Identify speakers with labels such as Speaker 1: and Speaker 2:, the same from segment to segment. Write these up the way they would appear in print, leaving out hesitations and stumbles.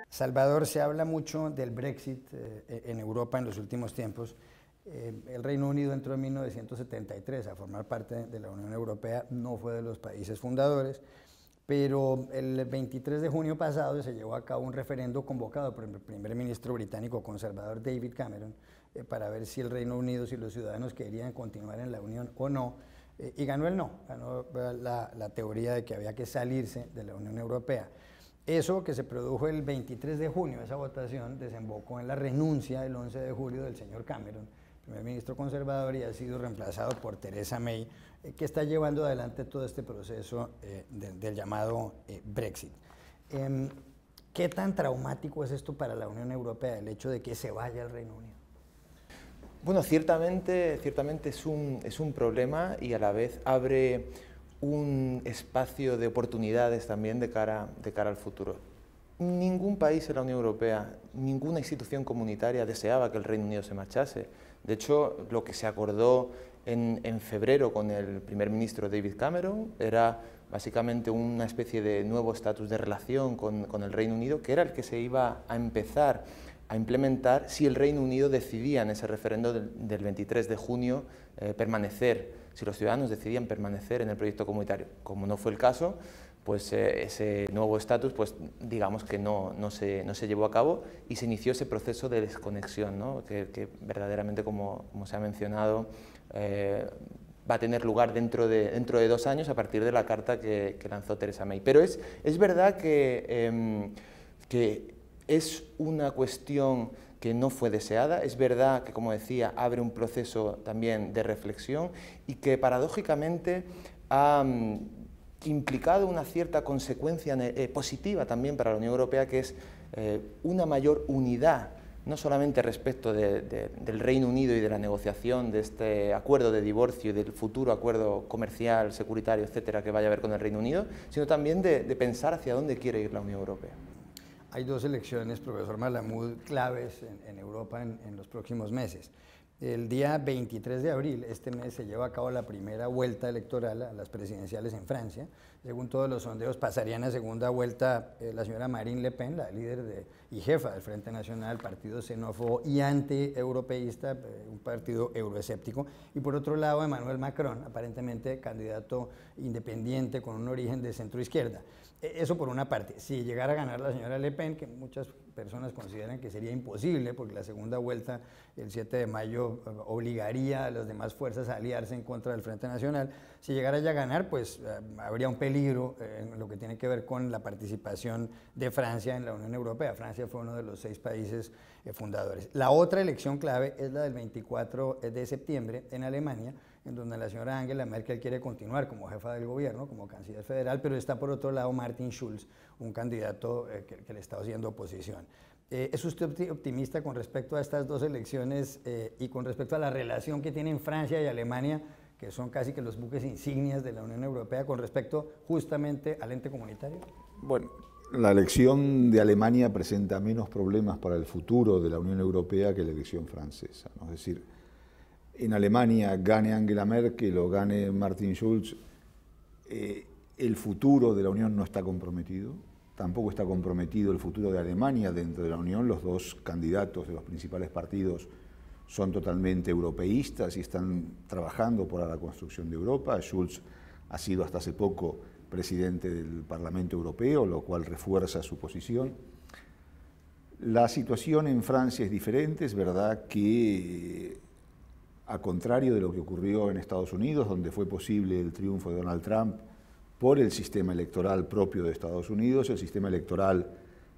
Speaker 1: Salvador, se habla mucho del Brexit en Europa en los últimos tiempos. El Reino Unido entró en 1973 a formar parte de la Unión Europea, no fue de los países fundadores, pero el 23 de junio pasado se llevó a cabo un referendo convocado por el primer ministro británico conservador David Cameron para ver si el Reino Unido, si los ciudadanos querían continuar en la Unión o no, y ganó el no, ganó la teoría de que había que salirse de la Unión Europea. Eso que se produjo el 23 de junio, esa votación, desembocó en la renuncia el 11 de julio del señor Cameron, primer ministro conservador, y ha sido reemplazado por Theresa May, que está llevando adelante todo este proceso del llamado Brexit. ¿Qué tan traumático es esto para la Unión Europea, el hecho de que se vaya el Reino Unido?
Speaker 2: Bueno, ciertamente es un problema y a la vez abre un espacio de oportunidades también de cara al futuro. Ningún país en la Unión Europea, ninguna institución comunitaria deseaba que el Reino Unido se marchase. De hecho, lo que se acordó en febrero con el primer ministro David Cameron era básicamente una especie de nuevo estatus de relación con el Reino Unido, que era el que se iba a empezar a implementar si el Reino Unido decidía en ese referendo del 23 de junio permanecer, si los ciudadanos decidían permanecer en el proyecto comunitario. Como no fue el caso, pues ese nuevo estatus, pues digamos que no se llevó a cabo y se inició ese proceso de desconexión, ¿no? que verdaderamente, como se ha mencionado, va a tener lugar dentro de 2 años a partir de la carta que lanzó Theresa May. Pero es verdad que es una cuestión que no fue deseada, es verdad que, como decía, abre un proceso también de reflexión y que paradójicamente ha implicado una cierta consecuencia positiva también para la Unión Europea, que es una mayor unidad, no solamente respecto del Reino Unido y de la negociación de este acuerdo de divorcio y del futuro acuerdo comercial, securitario, etcétera, que vaya a haber con el Reino Unido, sino también de pensar hacia dónde quiere ir la Unión Europea.
Speaker 1: Hay 2 elecciones, profesor Malamud, claves en Europa en los próximos meses. El día 23 de abril, este mes, se lleva a cabo la primera vuelta electoral a las presidenciales en Francia. Según todos los sondeos, pasarían a segunda vuelta la señora Marine Le Pen, la líder y jefa del Frente Nacional, partido xenófobo y anti-europeísta, un partido euroescéptico. Y por otro lado, Emmanuel Macron, aparentemente candidato independiente con un origen de centro-izquierda. Eso por una parte. Si llegara a ganar la señora Le Pen, que muchas personas consideran que sería imposible, porque la segunda vuelta, el 7 de mayo, obligaría a las demás fuerzas a aliarse en contra del Frente Nacional. Si llegara ella a ganar, pues habría un peligro en lo que tiene que ver con la participación de Francia en la Unión Europea. Francia fue uno de los 6 países fundadores. La otra elección clave es la del 24 de septiembre en Alemania, en donde la señora Angela Merkel quiere continuar como jefa del gobierno, como canciller federal, pero está por otro lado Martin Schulz, un candidato que le está haciendo oposición. ¿Es usted optimista con respecto a estas 2 elecciones y con respecto a la relación que tienen Francia y Alemania, que son casi que los buques insignias de la Unión Europea, con respecto justamente al ente comunitario?
Speaker 3: Bueno, la elección de Alemania presenta menos problemas para el futuro de la Unión Europea que la elección francesa, ¿no? Es decir, en Alemania gane Angela Merkel o gane Martin Schulz, el futuro de la Unión no está comprometido, tampoco está comprometido el futuro de Alemania dentro de la Unión. Los 2 candidatos de los principales partidos son totalmente europeístas y están trabajando por la construcción de Europa. Schulz ha sido hasta hace poco presidente del Parlamento Europeo, lo cual refuerza su posición. La situación en Francia es diferente, es verdad que a contrario de lo que ocurrió en Estados Unidos, donde fue posible el triunfo de Donald Trump por el sistema electoral propio de Estados Unidos, el sistema electoral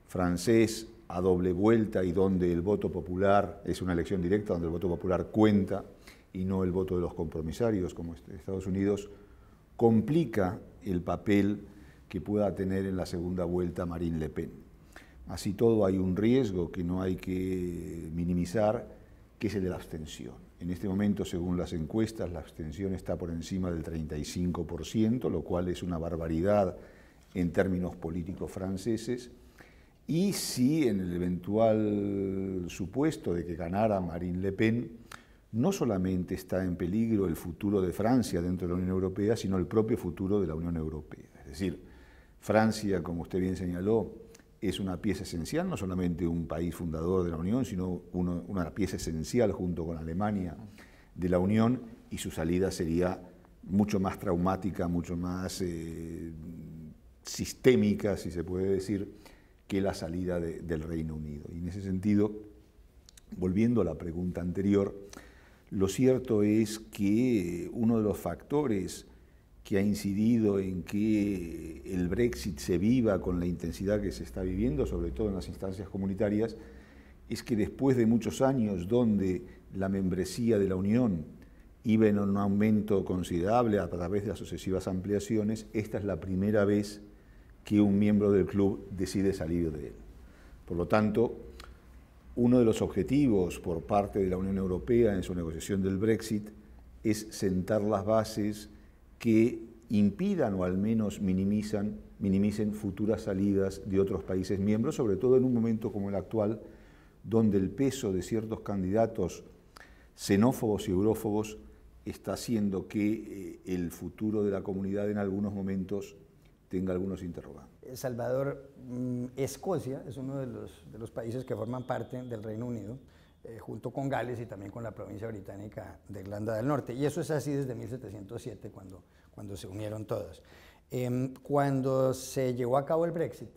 Speaker 3: francés a doble vuelta y donde el voto popular es una elección directa, donde el voto popular cuenta y no el voto de los compromisarios como Estados Unidos, complica el papel que pueda tener en la segunda vuelta Marine Le Pen. Así todo hay un riesgo que no hay que minimizar, que es el de la abstención. En este momento, según las encuestas, la abstención está por encima del 35%, lo cual es una barbaridad en términos políticos franceses. Y si en el eventual supuesto de que ganara Marine Le Pen, no solamente está en peligro el futuro de Francia dentro de la Unión Europea, sino el propio futuro de la Unión Europea. Es decir, Francia, como usted bien señaló, es una pieza esencial, no solamente un país fundador de la Unión, sino una pieza esencial junto con Alemania de la Unión, y su salida sería mucho más traumática, mucho más sistémica, si se puede decir, que la salida del Reino Unido. Y en ese sentido, volviendo a la pregunta anterior, lo cierto es que uno de los factores que ha incidido en que el Brexit se viva con la intensidad que se está viviendo, sobre todo en las instancias comunitarias, es que después de muchos años donde la membresía de la Unión iba en un aumento considerable a través de las sucesivas ampliaciones, esta es la primera vez que un miembro del club decide salir de él. Por lo tanto, uno de los objetivos por parte de la Unión Europea en su negociación del Brexit es sentar las bases que impidan o al menos minimicen futuras salidas de otros países miembros, sobre todo en un momento como el actual, donde el peso de ciertos candidatos xenófobos y eurófobos está haciendo que el futuro de la comunidad en algunos momentos tenga algunos interrogantes.
Speaker 1: Salvador, Escocia es uno de los países que forman parte del Reino Unido, junto con Gales y también con la provincia británica de Irlanda del Norte. Y eso es así desde 1707, cuando se unieron todos. Cuando se llevó a cabo el Brexit,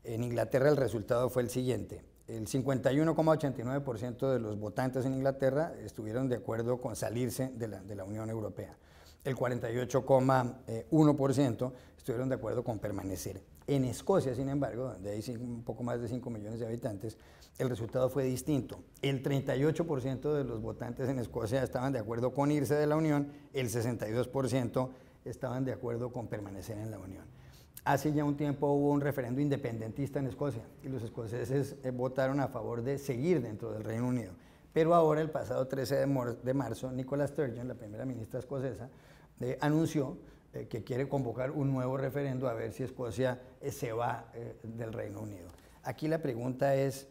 Speaker 1: en Inglaterra el resultado fue el siguiente. El 51,89% de los votantes en Inglaterra estuvieron de acuerdo con salirse de la Unión Europea. El 48,1% estuvieron de acuerdo con permanecer. En Escocia, sin embargo, donde hay un poco más de 5 millones de habitantes, el resultado fue distinto. El 38% de los votantes en Escocia estaban de acuerdo con irse de la Unión, el 62% estaban de acuerdo con permanecer en la Unión. Hace ya un tiempo hubo un referendo independentista en Escocia y los escoceses votaron a favor de seguir dentro del Reino Unido. Pero ahora, el pasado 13 de marzo, Nicola Sturgeon, la primera ministra escocesa, anunció que quiere convocar un nuevo referendo a ver si Escocia se va del Reino Unido. Aquí la pregunta es,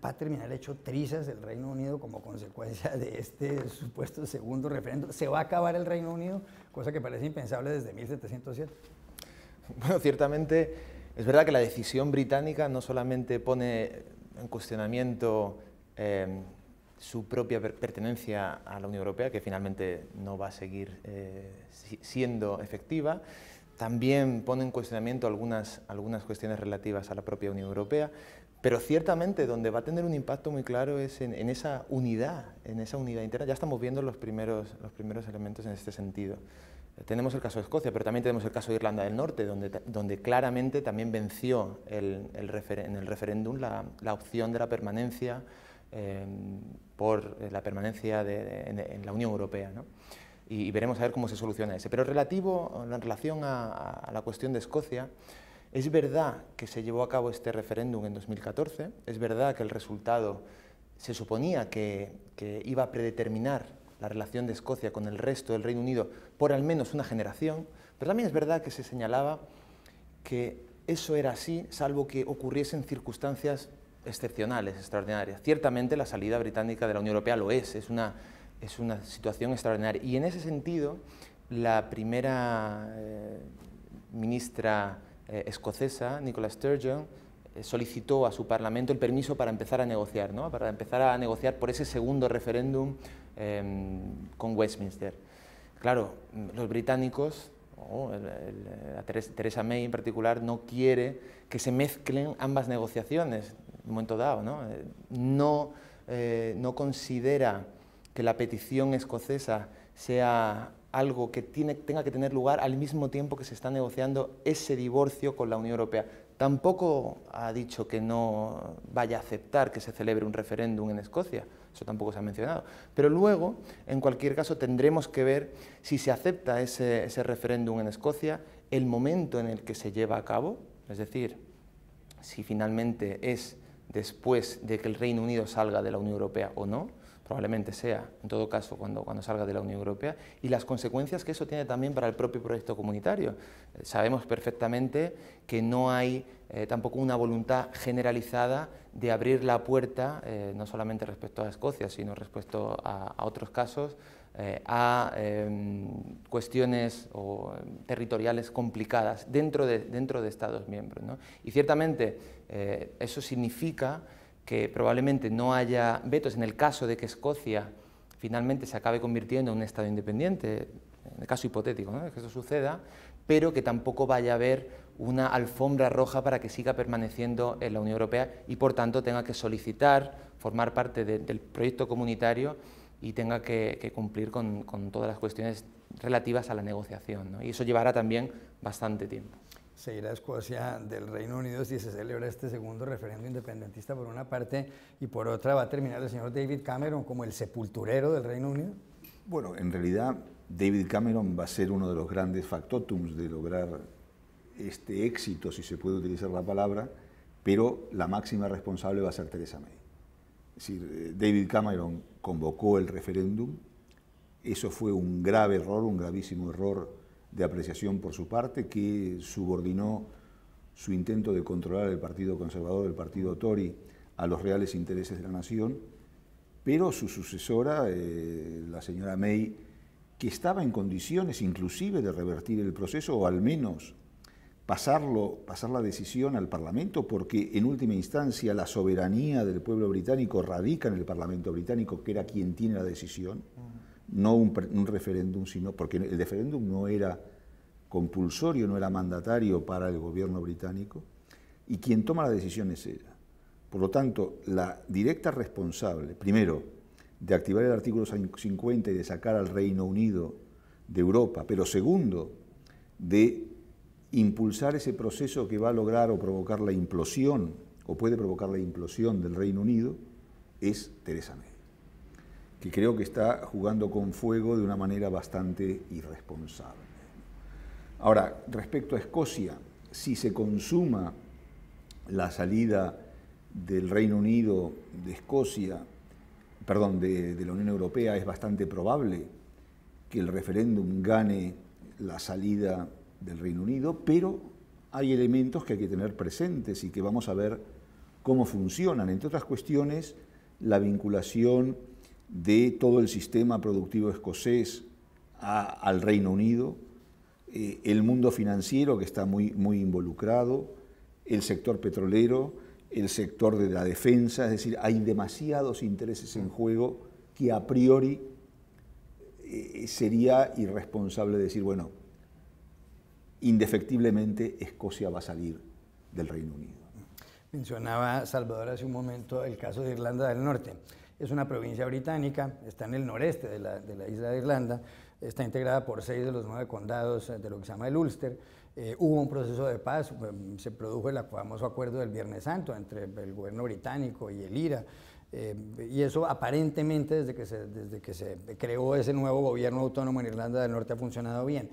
Speaker 1: ¿va a terminar hecho trizas el Reino Unido como consecuencia de este supuesto segundo referendo? ¿Se va a acabar el Reino Unido? Cosa que parece impensable desde 1707.
Speaker 2: Bueno, ciertamente es verdad que la decisión británica no solamente pone en cuestionamiento su propia pertenencia a la Unión Europea, que finalmente no va a seguir siendo efectiva, también pone en cuestionamiento algunas cuestiones relativas a la propia Unión Europea, pero ciertamente donde va a tener un impacto muy claro es en esa unidad interna. Ya estamos viendo los primeros elementos en este sentido. Tenemos el caso de Escocia, pero también tenemos el caso de Irlanda del Norte, donde claramente también venció en el referéndum la opción de la permanencia por la permanencia en la Unión Europea, ¿no? Y veremos a ver cómo se soluciona ese. Pero en relación a la cuestión de Escocia, es verdad que se llevó a cabo este referéndum en 2014, es verdad que el resultado se suponía que iba a predeterminar la relación de Escocia con el resto del Reino Unido por al menos una generación, pero también es verdad que se señalaba que eso era así, salvo que ocurriesen circunstancias excepcionales, extraordinarias. Ciertamente la salida británica de la Unión Europea lo es una situación extraordinaria. Y en ese sentido, la primera ministra escocesa, Nicola Sturgeon, solicitó a su Parlamento el permiso para empezar a negociar, ¿no? Para empezar a negociar por ese segundo referéndum con Westminster. Claro, los británicos, Theresa May en particular, no quiere que se mezclen ambas negociaciones en un momento dado, ¿no? No considera que la petición escocesa sea algo que tenga que tener lugar al mismo tiempo que se está negociando ese divorcio con la Unión Europea. Tampoco ha dicho que no vaya a aceptar que se celebre un referéndum en Escocia, eso tampoco se ha mencionado. Pero luego, en cualquier caso, tendremos que ver si se acepta ese referéndum en Escocia, el momento en el que se lleva a cabo, es decir, si finalmente es después de que el Reino Unido salga de la Unión Europea o no, probablemente sea, en todo caso, cuando salga de la Unión Europea, y las consecuencias que eso tiene también para el propio proyecto comunitario. Sabemos perfectamente que no hay tampoco una voluntad generalizada de abrir la puerta, no solamente respecto a Escocia, sino respecto a otros casos, a cuestiones territoriales complicadas dentro de Estados miembros, ¿no? Y ciertamente eso significa que probablemente no haya vetos en el caso de que Escocia finalmente se acabe convirtiendo en un Estado independiente, en el caso hipotético, ¿no?, de que eso suceda, pero que tampoco vaya a haber una alfombra roja para que siga permaneciendo en la Unión Europea y por tanto tenga que solicitar formar parte del proyecto comunitario y tenga que cumplir con todas las cuestiones relativas a la negociación, ¿no? Y eso llevará también bastante tiempo.
Speaker 1: Se irá a Escocia del Reino Unido si se celebra este segundo referéndum independentista por una parte, y por otra va a terminar el señor David Cameron como el sepulturero del Reino Unido.
Speaker 3: Bueno, en realidad David Cameron va a ser uno de los grandes factotums de lograr este éxito, si se puede utilizar la palabra, pero la máxima responsable va a ser Theresa May. Es decir, David Cameron convocó el referéndum, eso fue un grave error, un gravísimo error de apreciación por su parte, que subordinó su intento de controlar el Partido Conservador, el Partido Tory, a los reales intereses de la nación, pero su sucesora, la señora May, que estaba en condiciones inclusive de revertir el proceso o al menos pasar la decisión al Parlamento, porque en última instancia la soberanía del pueblo británico radica en el Parlamento británico, que era quien tiene la decisión, no un referéndum, sino porque el referéndum no era compulsorio, no era mandatario para el gobierno británico, y quien toma la decisión es ella. Por lo tanto, la directa responsable, primero, de activar el artículo 50 y de sacar al Reino Unido de Europa, pero segundo, de impulsar ese proceso que va a lograr o provocar la implosión, o puede provocar la implosión del Reino Unido, es Theresa May, que creo que está jugando con fuego de una manera bastante irresponsable. Ahora, respecto a Escocia, si se consuma la salida del Reino Unido de Escocia, perdón, de la Unión Europea, es bastante probable que el referéndum gane la salida del Reino Unido, pero hay elementos que hay que tener presentes y que vamos a ver cómo funcionan. Entre otras cuestiones, la vinculación de todo el sistema productivo escocés al Reino Unido, el mundo financiero que está muy involucrado, el sector petrolero, el sector de la defensa, es decir, hay demasiados intereses en juego que a priori sería irresponsable decir, bueno, indefectiblemente Escocia va a salir del Reino Unido.
Speaker 1: Mencionaba Salvador hace un momento el caso de Irlanda del Norte. Es una provincia británica, está en el noreste de la isla de Irlanda, está integrada por 6 de los 9 condados de lo que se llama el Ulster. Hubo un proceso de paz, se produjo el famoso acuerdo del Viernes Santo entre el gobierno británico y el IRA, y eso aparentemente desde que se creó ese nuevo gobierno autónomo en Irlanda del Norte ha funcionado bien.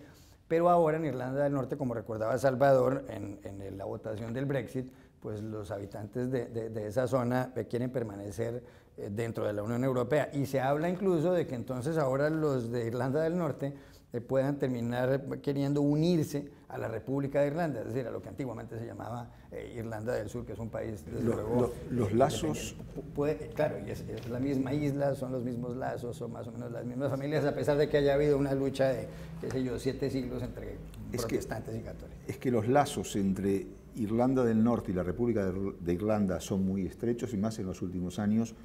Speaker 1: Pero ahora en Irlanda del Norte, como recordaba Salvador, en la votación del Brexit, pues los habitantes de esa zona quieren permanecer dentro de la Unión Europea, y se habla incluso de que entonces ahora los de Irlanda del Norte puedan terminar queriendo unirse a la República de Irlanda, es decir, a lo que antiguamente se llamaba Irlanda del Sur, que es un país, desde luego...
Speaker 3: Los lazos...
Speaker 1: Claro, y es la misma isla, son los mismos lazos, son más o menos las mismas familias, a pesar de que haya habido una lucha de, qué sé yo, 7 siglos entre protestantes y católicos.
Speaker 3: Es que los lazos entre Irlanda del Norte y la República de Irlanda son muy estrechos, y más en los últimos años,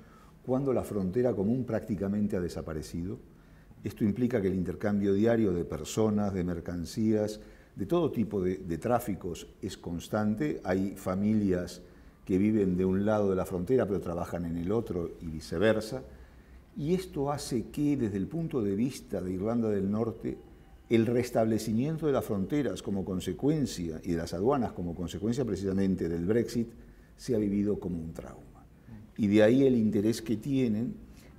Speaker 3: cuando la frontera común prácticamente ha desaparecido. Esto implica que el intercambio diario de personas, de mercancías, de todo tipo de tráficos es constante. Hay familias que viven de un lado de la frontera pero trabajan en el otro y viceversa. Y esto hace que desde el punto de vista de Irlanda del Norte, el restablecimiento de las fronteras como consecuencia y de las aduanas como consecuencia precisamente del Brexit se ha vivido como un trauma. Y de ahí el interés que tienen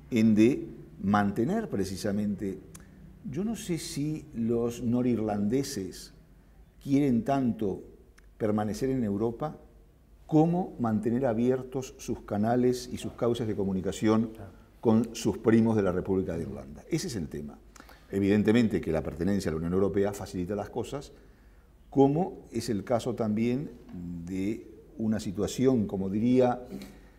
Speaker 3: en de mantener precisamente, yo no sé si los norirlandeses quieren tanto permanecer en Europa como mantener abiertos sus canales y sus cauces de comunicación con sus primos de la República de Irlanda. Ese es el tema. Evidentemente que la pertenencia a la Unión Europea facilita las cosas, como es el caso también de una situación, como diría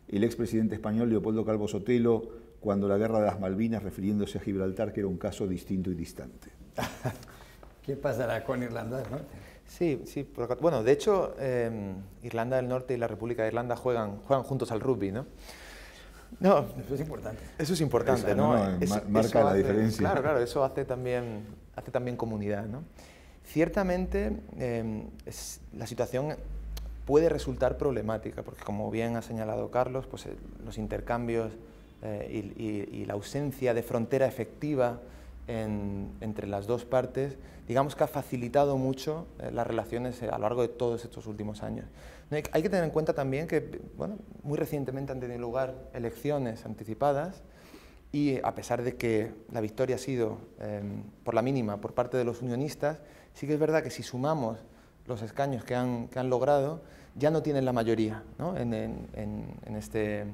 Speaker 3: el expresidente español Leopoldo Calvo Sotelo, cuando la guerra de las Malvinas, refiriéndose a Gibraltar, que era un caso distinto y distante.
Speaker 1: ¿Qué pasará con Irlanda del Norte?
Speaker 2: Sí, sí. Bueno, de hecho, Irlanda del Norte y la República de Irlanda juegan juntos al rugby, ¿no? No,
Speaker 1: eso es importante.
Speaker 2: Eso es importante,
Speaker 3: eso,
Speaker 2: ¿no?
Speaker 3: Marca la diferencia.
Speaker 2: Claro, claro, eso hace también comunidad, ¿no? Ciertamente, la situación puede resultar problemática, porque como bien ha señalado Carlos, pues los intercambios y la ausencia de frontera efectiva entre las dos partes, digamos que ha facilitado mucho las relaciones a lo largo de todos estos últimos años. Hay que tener en cuenta también que, bueno, muy recientemente han tenido lugar elecciones anticipadas y a pesar de que la victoria ha sido por la mínima por parte de los unionistas, sí que es verdad que si sumamos los escaños que han logrado, ya no tienen la mayoría, ¿no? en este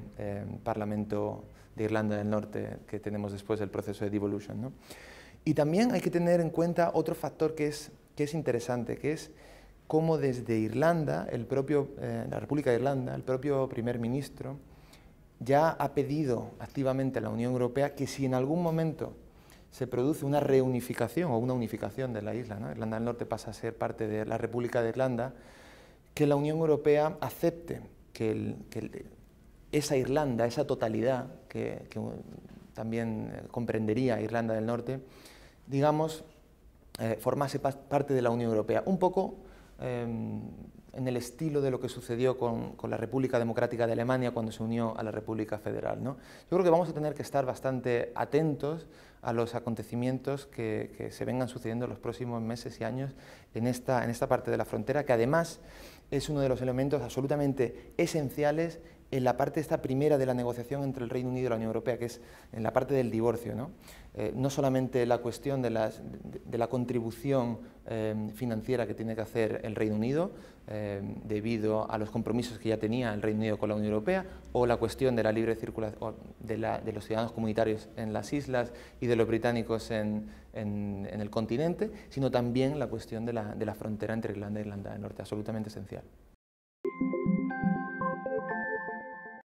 Speaker 2: Parlamento de Irlanda del Norte que tenemos después del proceso de devolution, ¿no? Y también hay que tener en cuenta otro factor que es interesante, que es cómo desde Irlanda, la República de Irlanda, el propio primer ministro, ya ha pedido activamente a la Unión Europea que si en algún momento se produce una reunificación o una unificación de la isla, ¿no? Irlanda del Norte pasa a ser parte de la República de Irlanda, que la Unión Europea acepte que esa Irlanda, esa totalidad que también comprendería Irlanda del Norte, digamos, formase parte de la Unión Europea. Un poco en el estilo de lo que sucedió con la República Democrática de Alemania cuando se unió a la República Federal, ¿no? Yo creo que vamos a tener que estar bastante atentos a los acontecimientos que se vengan sucediendo en los próximos meses y años en esta parte de la frontera, que además es uno de los elementos absolutamente esenciales en la parte esta primera de la negociación entre el Reino Unido y la Unión Europea, que es en la parte del divorcio, ¿no? No solamente la cuestión de la contribución financiera que tiene que hacer el Reino Unido debido a los compromisos que ya tenía el Reino Unido con la Unión Europea, o la cuestión de la libre circulación de los ciudadanos comunitarios en las islas y de los británicos en el continente, sino también la cuestión de la frontera entre Irlanda e Irlanda del Norte, absolutamente esencial.